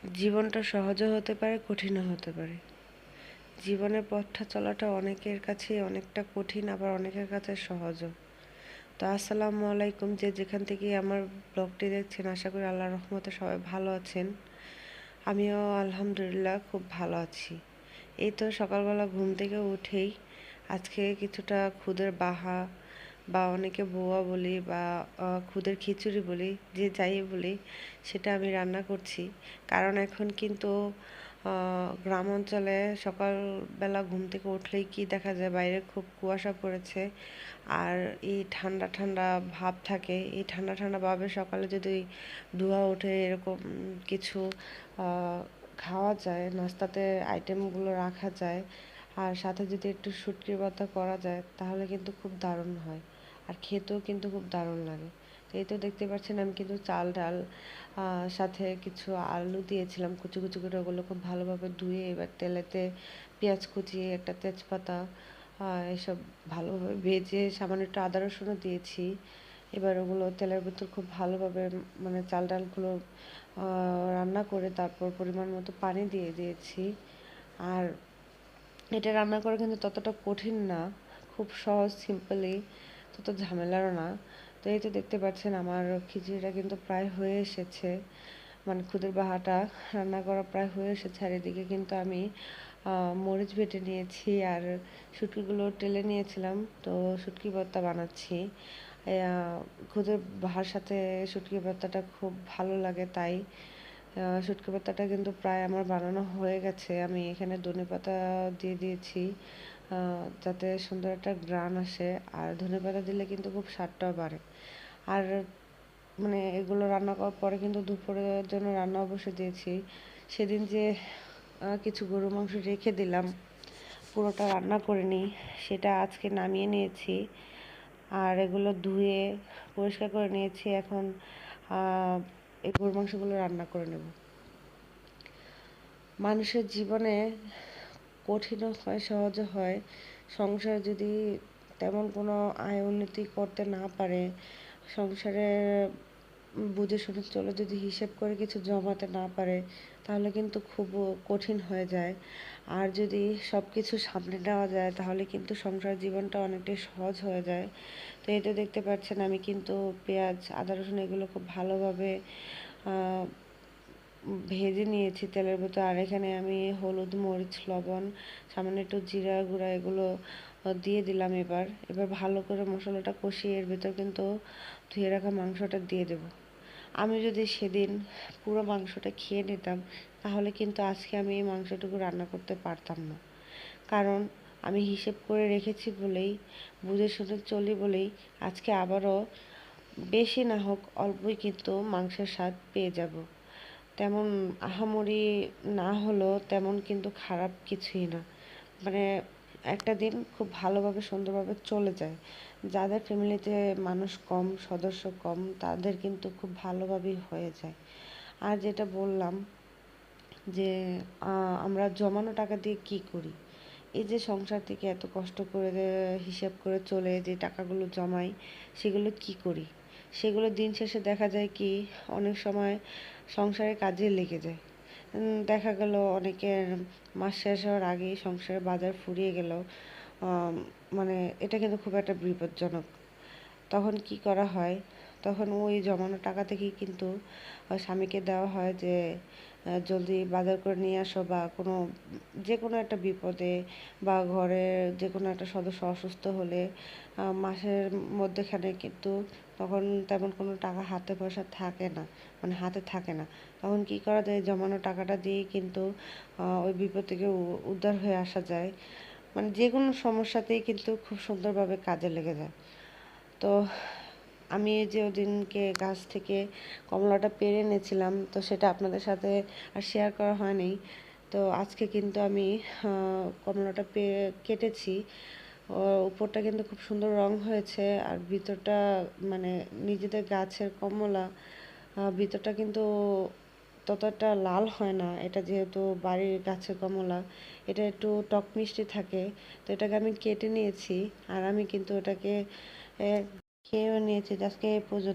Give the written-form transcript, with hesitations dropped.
জীবনটা সহজও হতে পারে, কঠিনও হতে পারে। জীবনের পথটা চলাটা অনেকের কাছেই অনেকটা কঠিন, আবার অনেকের কাছে সহজও। তো আসসালামু আলাইকুম, যে যেখান থেকে আমার ব্লগটি দেখছেন, আশা করি আল্লাহর রহমতে সবাই ভালো আছেন। আমিও আলহামদুলিল্লাহ খুব ভালো আছি। এই তো সকালবেলা ঘুম থেকে উঠেই আজকে কিছুটা খুদের বাহা বা অনেকে বোয়া বলি বা খুদের খিচুড়ি বলি, যে যাই বলি, সেটা আমি রান্না করছি। কারণ এখন কিন্তু গ্রাম অঞ্চলে সকালবেলা ঘুম থেকে উঠলেই কি দেখা যায়, বাইরে খুব কুয়াশা পড়েছে। আর এই ঠান্ডা ঠান্ডা ভাব থাকে, এই ঠান্ডা ঠান্ডা ভাবে সকালে যদি ধোঁয়া ওঠে, এরকম কিছু খাওয়া যায়, নাস্তাতে আইটেমগুলো রাখা যায়, আর সাথে যদি একটু শুটকির ভর্তা করা যায়, তাহলে কিন্তু খুব দারুণ হয়। আর খেতেও কিন্তু খুব দারুণ লাগে। তো এই তো দেখতে পাচ্ছেন, আমি কিন্তু চাল ডাল সাথে কিছু আলু দিয়েছিলাম কুচি কুচি করে, ওগুলো খুব ভালোভাবে ধুয়ে এবার তেলেতে পেঁয়াজ কুচিয়ে একটা তেজপাতা এসব ভালোভাবে ভেজে সামান্য একটু আদা রসুনও দিয়েছি। এবার ওগুলো তেলের ভিতর খুব ভালোভাবে মানে চাল ডালগুলো রান্না করে তারপর পরিমাণ মতো পানি দিয়ে দিয়েছি। আর এটা রান্না করা কিন্তু ততটা কঠিন না, খুব সহজ, সিম্পলি, তত ঝামেলারও না। তো এই তো দেখতে পাচ্ছেন আমার খিচুড়িটা কিন্তু প্রায় হয়ে এসেছে, মানে খুদের বাহাটা রান্না করা প্রায় হয়ে এসেছে। আর এদিকে কিন্তু আমি মরিচ বেটে নিয়েছি আর শুটকিগুলো টেলে নিয়েছিলাম, তো শুটকি ভর্তা বানাচ্ছি। খুদের বাহার সাথে শুটকি ভর্তাটা খুব ভালো লাগে, তাই শুটকি ভর্তাটা কিন্তু প্রায় আমার বানানো হয়ে গেছে। আমি এখানে ধনেপাতা দিয়ে দিয়েছি যাতে সুন্দর একটা ঘ্রাণ আসে, আর ধনেপাতা দিলে কিন্তু খুব স্বাদটাও বাড়ে। আর মানে এগুলো রান্না করার পরে কিন্তু দুপুরের জন্য রান্না অবশ্যই দিয়েছি। সেদিন যে কিছু গরু মাংস রেখে দিলাম, পুরোটা রান্না করিনি, সেটা আজকে নামিয়ে নিয়েছি। আর এগুলো ধুয়ে পরিষ্কার করে নিয়েছি। এখন এই গরু মাংসগুলো রান্না করে নেব। মানুষের জীবনে কঠিনও হয়, সহজও হয়। সংসার যদি তেমন কোনো আয় উন্নতি করতে না পারে, সংসারে বুঝে শুনে চলে যদি হিসেব করে কিছু জমাতে না পারে, তাহলে কিন্তু খুব কঠিন হয়ে যায়। আর যদি সব কিছু সামলে নেওয়া যায়, তাহলে কিন্তু সংসার জীবনটা অনেকটাই সহজ হয়ে যায়। তো এটা দেখতে পাচ্ছেন, আমি কিন্তু পেঁয়াজ আদা রসুন এগুলো খুব ভালোভাবে ভেজে নিয়েছি তেলের ভিতর। আর এখানে আমি হলুদ মরিচ লবণ সামান্য একটু জিরা গুঁড়া এগুলো দিয়ে দিলাম। এবার এবার ভালো করে মশলাটা কষিয়ে এর ভিতর কিন্তু ধুয়ে রাখা মাংসটা দিয়ে দেব। আমি যদি সেদিন পুরো মাংসটা খেয়ে নিতাম, তাহলে কিন্তু আজকে আমি এই মাংসটুকু রান্না করতে পারতাম না। কারণ আমি হিসেব করে রেখেছি বলেই, বুঝে শুনে চলি বলেই আজকে আবারও বেশি না হোক অল্পই কিন্তু মাংসের স্বাদ পেয়ে যাব। তেমন আহামরি না হলেও তেমন কিন্তু খারাপ কিছুই না। মানে একটা দিন খুব ভালোভাবে সুন্দরভাবে চলে যায়। যাদের ফ্যামিলিতে মানুষ কম, সদস্য কম, তাদের কিন্তু খুব ভালোভাবেই হয়ে যায়। আর যেটা বললাম যে আমরা জমানো টাকা দিয়ে কি করি, এই যে সংসার থেকে এত কষ্ট করে হিসাব করে চলে যে টাকাগুলো জমাই, সেগুলো কি করি? সেগুলো দিন শেষে দেখা যায় কি, অনেক সময় সংসারে কাজে লেগে যায়। দেখা গেল অনেকের মাস শেষ হওয়ার আগেই সংসারের বাজার ফুরিয়ে গেল। মানে এটা কিন্তু খুব একটা বিপজ্জনক। তখন কি করা হয়, তখন ওই জমানো টাকা থেকেই কিন্তু স্বামীকে দেওয়া হয় যে জলদি বাজার করে নিয়ে আসো, বা কোনো যে কোনো একটা বিপদে বা ঘরের যে কোনো একটা সদস্য অসুস্থ হলে মাসের মধ্যেখানে কিন্তু তখন তেমন কোনো টাকা হাতে পয়সা থাকে না, মানে হাতে থাকে না। তখন কি করা যায়, জমানো টাকাটা দিয়েই কিন্তু ওই বিপদ থেকে উদ্ধার হয়ে আসা যায়। মানে যে কোনো সমস্যাতেই কিন্তু খুব সুন্দরভাবে কাজে লেগে যায়। তো আমি এই যে ওদিনকে গাছ থেকে কমলাটা পেড়ে এনেছিলাম, তো সেটা আপনাদের সাথে আর শেয়ার করা হয়নি। তো আজকে কিন্তু আমি কমলাটা কেটেছি। উপরটা কিন্তু খুব সুন্দর রং হয়েছে, আর ভিতরটা মানে নিজেদের গাছের কমলা, ভিতরটা কিন্তু ততটা লাল হয় না। এটা যেহেতু বাড়ির গাছের কমলা, এটা একটু টক মিষ্টি থাকে। তো এটাকে আমি কেটে নিয়েছি, আর আমি কিন্তু ওটাকে খেয়েও নিয়েছি। আজকে এই পর্যন্ত।